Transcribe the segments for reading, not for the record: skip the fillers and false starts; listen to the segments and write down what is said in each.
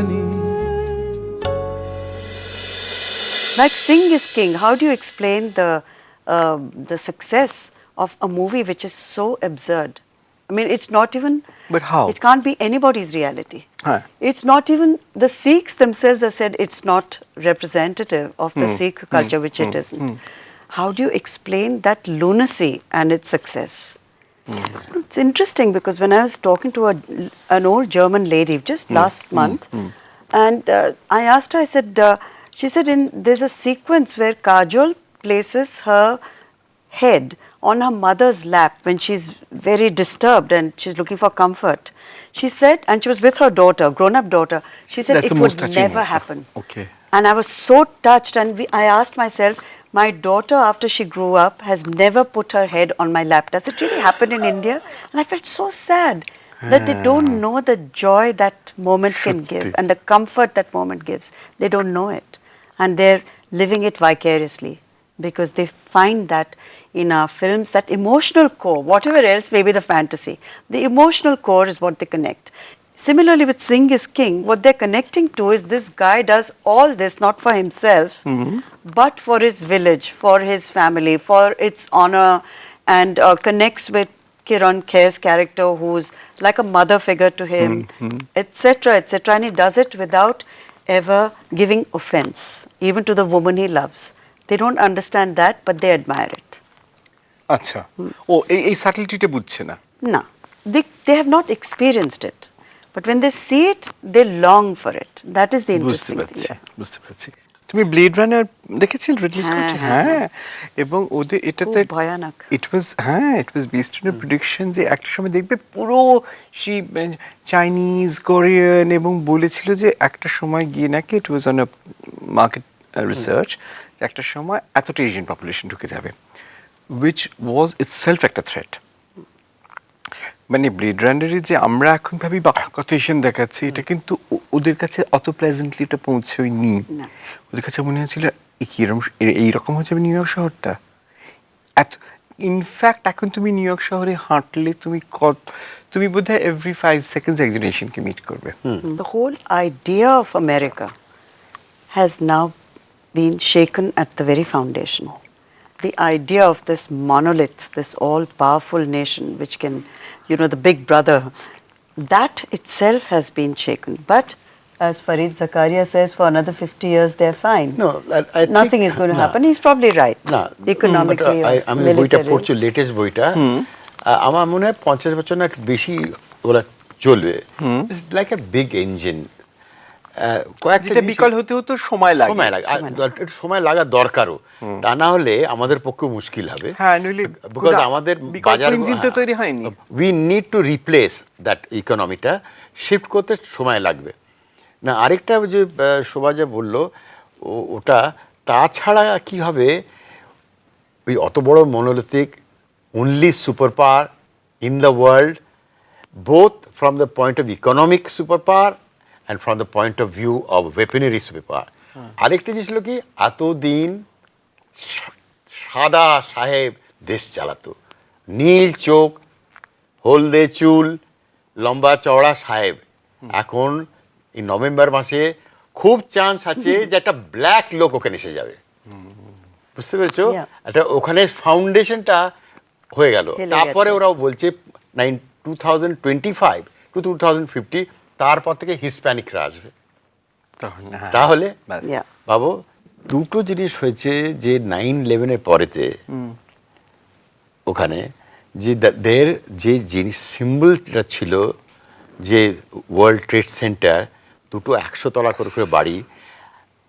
জানি। Like Sing is King, how do you explain the success of a movie which is so absurd? I mean, it's not even. But how? It can't be anybody's reality. Huh. It's not even the Sikhs themselves have said it's not representative of the Sikh culture, which it isn't. How do you explain that lunacy and its success? It's interesting because when I was talking to an old German lady just last month, and I asked her, I said, she said, there's a sequence where Kajol places her head on her mother's lap when she's very disturbed and she's looking for comfort. She said, and she was with her daughter, grown-up daughter, she said That's it the most would touching never one. happen. Okay. And I was so touched, and I asked myself, my daughter, after she grew up, has never put her head on my lap. Does it really happen in India? And I felt so sad that they don't know the joy that moment can give and the comfort that moment gives. They don't know it. And they're living it vicariously because they find that in our films, that emotional core, whatever else may be the fantasy, the emotional core is what they connect. Similarly with Sing is King, what they're connecting to is this guy does all this not for himself, but for his village, for his family, for its honor, and connects with Kiran Kher's character, who's like a mother figure to him, etc., etc. And he does it without ever giving offense, even to the woman he loves. They don't understand that, but they admire it. আচ্ছা, ও এই সাটেলিটিটা বুঝছে না। No, they have not experienced it. But when they see it, they long for it. That is the বুঝতে interesting পারছি, thing. বুঝতে পারছি। তুমি blade runner দেখেছিলে রিডলি স্কট? হ্যাঁ, এবং ওদের এটাতে খুব ভয়ানক। ইট ওয়াজ বেসড অন প্রেডিকশন যে একটা সময় দেখবে পুরো চাইনিজ কোরিয়ান, এবং বলেছিল যে একটা সময় গিয়ে নাকি it was on a market research একটা সময় এতটা এশিয়ান পপুলেশন ঢুকে যাবে, উইচ ওয়াজ ইটসেলফ একটা থ্রেট। মানে ব্লেড রানারে যে আমরা এখন ভাবি বা কত এশিয়ান দেখাচ্ছি, এটা কিন্তু ওদের কাছে অত প্লেজেন্টলি এটা পৌঁছয়নি। ওদের কাছে মনে হয়েছিল এইরকম হচ্ছে নিউ ইয়র্ক শহরটা। এত ইনফ্যাক্ট এখন তুমি নিউ ইয়র্ক শহরে হাঁটলে তুমি বোধহয় এভরি 5 seconds একজন এশিয়ানকে মিট করবে। The whole idea of America has now been shaken at the very foundation. The idea of this monolith, this all-powerful nation which can, the big brother, that itself has been shaken. But as Fareed Zakaria says, for another 50 years they're fine. No, I nothing is going to happen. He's probably right. Economically, আমি বইটা পড়ছি, latest বইটা, আমার মনে হয় 50 বছর না একটু বেশি ওরা চলবে। Like a big engine. কয়েকটা বিকল হতে হতে সময় লাগে, একটু সময় লাগা দরকারও, তা না হলে আমাদের পক্ষে মুশকিল হবে। হ্যাঁ, নইলে বিকজ আমাদের বাজার ইঞ্জিন তো তৈরি হয়নি। We need to replace that ইকোনমিটা, শিফট করতে সময় লাগবে। না, আরেকটা যে শোভা যে বললো ওটা, তাছাড়া কি হবে, ওই অত বড় monolithic only superpower in the world, both from the point of economic superpower and from the point of view of weaponry superpower. আরেকটা জিনিস হলো কি, এতদিন সাদা সাহেব দেশ চালাতো, নীল চোখ, হলদে চুল, লম্বা চওড়া সাহেব। এখন এই নভেম্বর মাসে খুব চান্স আছে যে একটা ব্ল্যাক লোক ওখানে এসে যাবে, বুঝতে পেরেছো? একটা ওখানে ফাউন্ডেশনটা হয়ে গেল। তারপরে ওরাও বলছে 2025 to 2050 তারপর থেকে হিসপ্যানিকরা আসবে। তাহলে ভাবো, দুটো জিনিস হয়েছে যে 9/11-এর পরেতে ওখানে যে দের যে জিনিস সিম্বলটা ছিল, যে ওয়ার্ল্ড ট্রেড সেন্টার, দুটো 100 তলা করে বাড়ি,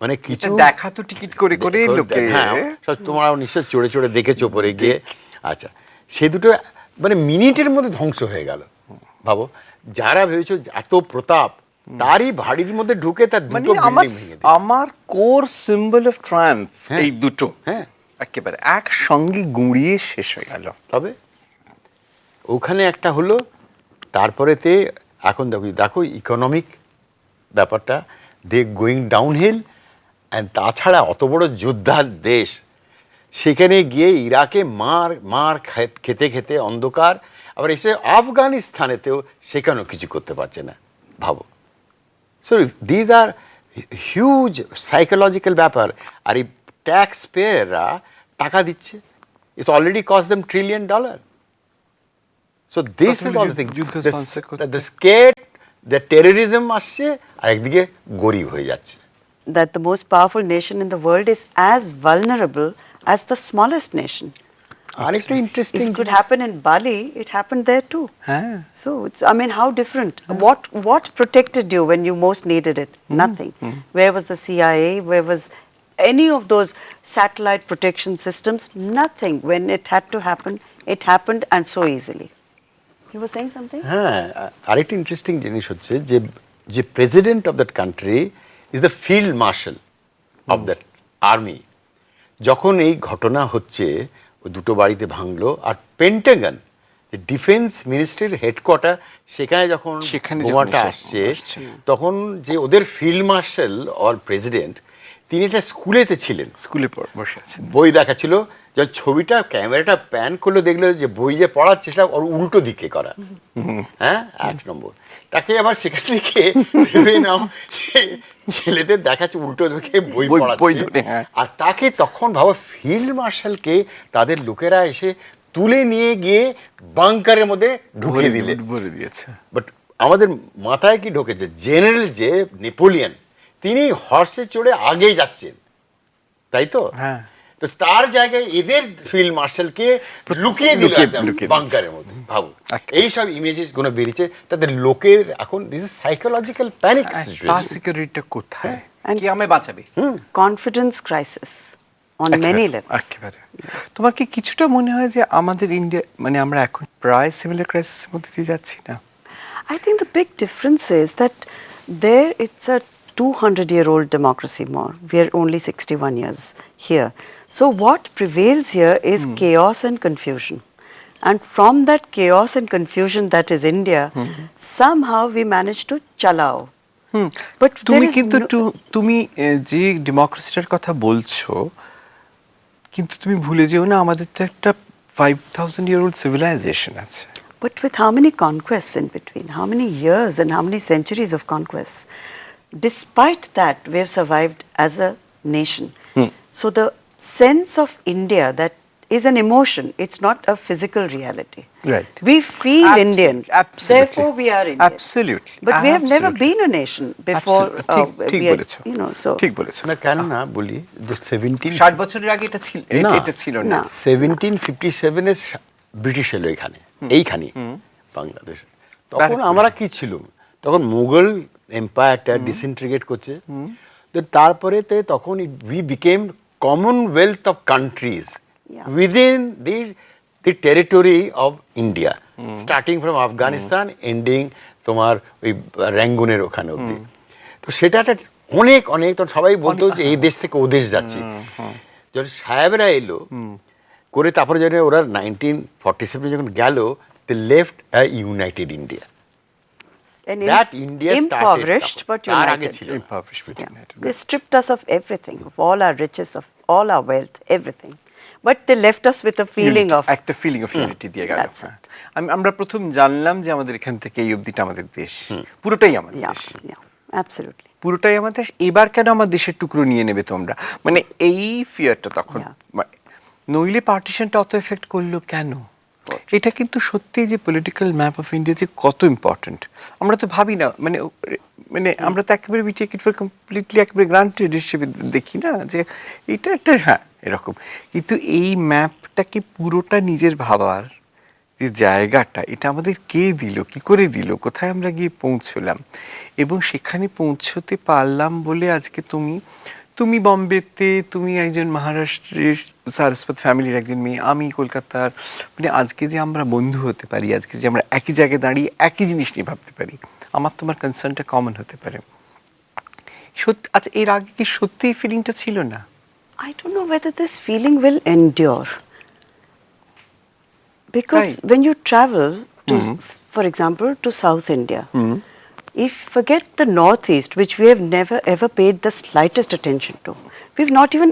মানে কিছু দেখা তো টিকিট করে করে লোকে, হ্যাঁ তোমরা নিশ্চয় চড়ে চড়ে দেখেছো পরে গিয়ে। আচ্ছা, সে দুটো মানে মিনিটের মধ্যে ধ্বংস হয়ে গেল। ভাবো, যারা ভেবেছো এত প্রতাপ, তারই বাড়ির মধ্যে ঢুকে তার দুটো আমার কোর সিম্বল অফ ট্রায়াম্ফ, এই দুটো একেবারে একসঙ্গে গুঁড়িয়ে শেষ হয়ে গেল। তবে ওখানে একটা হলো, তারপরেতে এখন দেখো ইকোনমিক ব্যাপারটা they going down hill. And তাছাড়া অত বড় যোদ্ধার দেশ, সেখানে গিয়ে ইরাকে মার খেতে খেতে অন্ধকার, আবার এসে আফগানিস্তানেতেও সেখানেও কিছু করতে পারছে না। ভাবো, So these are huge psychological ব্যাপার আর এই ট্যাক্স পেয়াররা টাকা দিচ্ছে, it's already cost them $1 trillion. So this is all the thing. যুদ্ধ sponsor করতে। The scared, the terrorism আসছে আর একদিকে গরিব হয়ে যাচ্ছে। That the most powerful nation in the world is as vulnerable as the smallest nation. আরেকটা If interesting it could happen in Bali, it happened there too. হ্যাঁ So it's, I mean, how different? What protected you when you most needed it? Nothing. Where was the CIA? Where was any of those satellite protection systems? Nothing. When it had to happen, it happened, and so easily. You were saying something? হ্যাঁ, আরেকটা interesting জিনিস হচ্ছে যে যে president of that country is the field marshal of that army. যখন এই ঘটনা হচ্ছে, ওই দুটো বাড়িতে ভাঙলো, আর পেন্টাগন যে ডিফেন্স মিনিস্ট্রির হেডকোয়ার্টার সেখানে যখন বোমাটা আসছে, তখন যে ওদের ফিল্ড মার্শাল অর প্রেসিডেন্ট তিনি একটা স্কুলেতে ছিলেন, স্কুলে বসে আছেন, বই দেখাচ্ছিল। যখন ছবিটা ক্যামেরাটা প্যান করলো, দেখলো যে বই যে পড়ার চেষ্টা ওর উল্টো দিকে করা। হ্যাঁ, 1 নম্বর। তাকে আবার সেখান থেকে ভেবে নাও যে ছেলেদের দেখাচ্ছে উল্টো দিকে বই পড়াচ্ছে, আর তাকে তখন ভাবো ফিল্ড মার্শালকে তাদের লোকেরা এসে তুলে নিয়ে গিয়ে বাংকারের মধ্যে ঢুকিয়ে দিয়েছে। বাট আমাদের মাথায় কি ঢোকেছে, জেনারেল যে নেপোলিয়ন তিনি হর্সে চড়ে আগেই যাচ্ছেন, তাই তো? হ্যাঁ। তো তার জায়গায় এদের ফিল্ড মার্শালকে লুকিয়ে দিল বাংকারের মধ্যে। ভাবো এইসব ইমেজেস গুলো বেরিয়েছে, তাদের লোকের এখন this is psychological panic situation. সিকিউরিটিটা কোথায়, কি আমায় বাঁচাবে? Confidence crisis on many levels. একেবারে। তোমার কি কিছুটা মনে হয় যে আমাদের ইন্ডিয়া, মানে আমরা এখন প্রায় সিমিলার ক্রাইসিসের মধ্যে দিয়ে যাচ্ছি না? I think the big difference is that there it's a 200-year-old democracy more. We are only 61 years here. So what prevails here is chaos and confusion. And from that chaos and confusion that is India, somehow we managed to chalao. But তুমি কিন্তু তুমি যে ডেমোক্রেসিটার কথা বলছো, কিন্তু তুমি ভুলে যেও না আমাদের তো একটা 5000-year-old civilization আছে। But with how many conquests in between, how many years and how many centuries of conquests, despite that we have survived as a nation. So the sense of India that is an emotion, it's not a physical reality. Right. We feel Indian, therefore we are Indian. Absolutely. But we have never been a nation before. ঠিক বলেছো, you know, so ঠিক বলেছো। না কেন না বলি, যে 60 বছরের আগে এটা ছিল না। 1757 এ ব্রিটিশ এলো এইখানে বাংলাদেশে। তখন আমরা কি ছিল, তখন মুঘল এম্পায়ারটা ডিসইন্টিগ্রেট করছে, তারপরে তখন we became Commonwealth of countries within the territory of India, starting from Afghanistan ending তোমার ওই র্যাঙ্গুনের ওখানে অব্দি। তো সেটা একটা অনেক অনেক, তো সবাই বলতো যে এই দেশ থেকে ও দেশ যাচ্ছি। যখন সাহেবরা এলো করে, তারপরে যখন ওরা 1947 যখন গেল, they left a united India. That India impoverished but united. Impoverished but united. They stripped us of everything, of all our riches, of all our wealth, everything. But they left us with a feeling of একটা feeling of unity দিয়ে গেল। That's it. আমরা প্রথম জানলাম যে আমাদের এখান থেকে এই অবধিটা আমাদের দেশ, পুরোটাই আমাদের দেশ। Absolutely. পুরোটাই আমাদের। এবার কেন আমার দেশের টুকরো নিয়ে নেবে তোমরা, মানে এই ফিয়ারটা তখন। নইলে পার্টিশনটা অত এফেক্ট করলো কেন? এটা কিন্তু সত্যি যে পলিটিক্যাল ম্যাপ অফ ইন্ডিয়া যে কত ইম্পর্টেন্ট আমরা তো ভাবি না, মানে আমরা তো একেবারে we take it for completely একেবারে গ্রান্টেড হিসেবে দেখি না যে এটা একটা এরকম। কিন্তু এই ম্যাপটাকে পুরোটা নিজের ভাবার যে জায়গাটা, এটা আমাদের কে দিল, কি করে দিল, কোথায় আমরা গিয়ে পৌঁছলাম, এবং সেখানে পৌঁছতে পারলাম বলে আজকে তুমি বম্বেতে, তুমি একজন মহারাষ্ট্রের সারস্বত ফ্যামিলির একজন মেয়ে, আমি কলকাতার, মানে আজকে যে আমরা বন্ধু হতে পারি, আজকে যে আমরা একই জায়গায় দাঁড়িয়ে একই জিনিস নিয়ে ভাবতে পারি, আমার তোমার কনসার্নটা কমন হতে পারে। সত্যি আচ্ছা, এর আগে কি সত্যি এই ফিলিংটা ছিল না? I don't know whether this feeling will endure. Because when you travel to, for example, to South India, if forget the Northeast, which we have never ever paid the slightest attention to, we've not even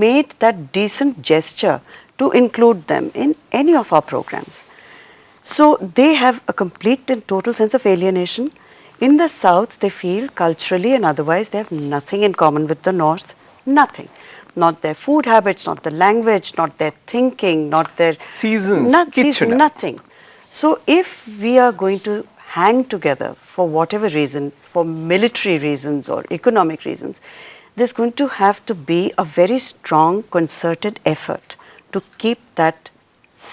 made that decent gesture to include them in any of our programs. So they have a complete and total sense of alienation. In the South, they feel culturally and otherwise they have nothing in common with the North. Nothing. Not their food habits, not the language, not their thinking, not their Seasons, কিচ্ছু না। nothing. So if we are going to hang together for whatever reason, for military reasons or economic reasons, there's going to have to be a very strong concerted effort to keep that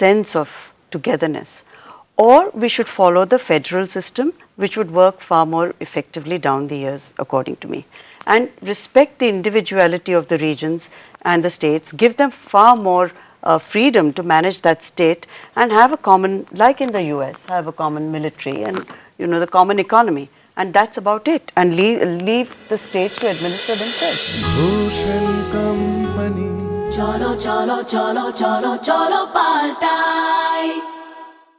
sense of togetherness. Or we should follow the federal system, which would work far more effectively down the years, according to me. And respect the individuality of the regions and the states, give them far more freedom to manage that state and have a common, like in the US, have a common military and, you know, the common economy. And that's about it. And leave the states to administer themselves. cholo cholo cholo cholo cholo paltai